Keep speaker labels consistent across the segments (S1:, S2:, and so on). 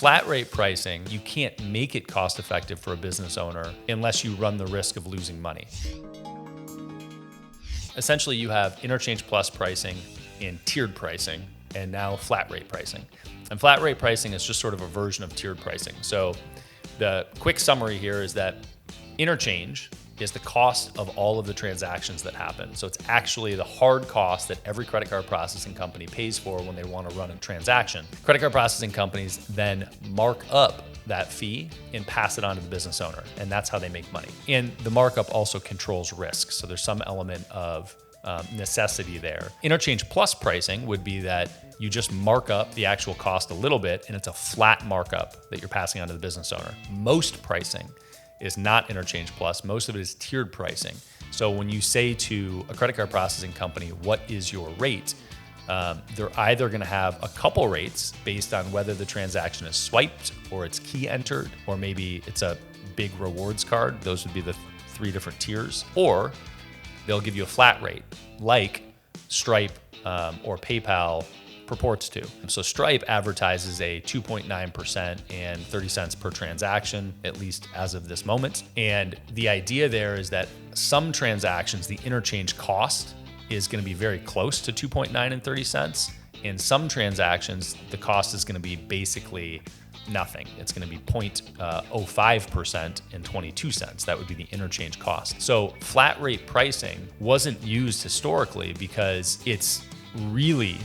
S1: Flat rate pricing, you can't make it cost effective for a business owner unless you run the risk of losing money. Essentially, you have interchange plus pricing and tiered pricing, and now flat rate pricing. And flat rate pricing is just sort of a version of tiered pricing. So the quick summary here is that interchange is the cost of all of the transactions that happen. So it's actually the hard cost that every credit card processing company pays for when they want to run a transaction. Credit card processing companies then mark up that fee and pass it on to the business owner. And that's how they make money. And the markup also controls risk. So there's some element of necessity there. Interchange plus pricing would be that you just mark up the actual cost a little bit and it's a flat markup that you're passing on to the business owner. Most pricing is not interchange plus. Most of it is tiered pricing. So when you say to a credit card processing company, what is your rate? They're either going to have a couple rates based on whether the transaction is swiped or it's key entered, or maybe it's a big rewards card. Those would be the 3 different tiers. Or they'll give you a flat rate like Stripe or PayPal purports to. So Stripe advertises a 2.9% and 30 cents per transaction, at least as of this moment. And the idea there is that some transactions, the interchange cost is going to be very close to 2.9 and 30 cents. In some transactions, the cost is going to be basically nothing. It's going to be 0.05% and 22 cents. That would be the interchange cost. So flat rate pricing wasn't used historically because it's really,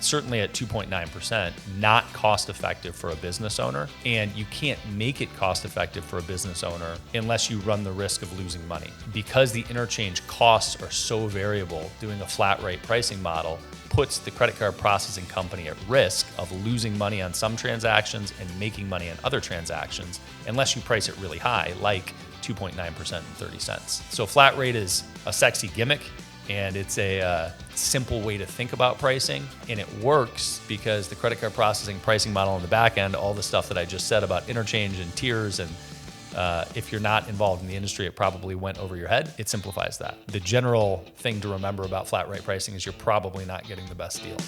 S1: certainly at 2.9%, not cost effective for a business owner. And you can't make it cost effective for a business owner unless you run the risk of losing money. Because the interchange costs are so variable, doing a flat rate pricing model puts the credit card processing company at risk of losing money on some transactions and making money on other transactions unless you price it really high, like 2.9% and 30 cents. So flat rate is a sexy gimmick, and it's a simple way to think about pricing. And it works because the credit card processing pricing model on the back end, all the stuff that I just said about interchange and tiers, and if you're not involved in the industry, it probably went over your head. It simplifies that. The general thing to remember about flat rate pricing is you're probably not getting the best deal.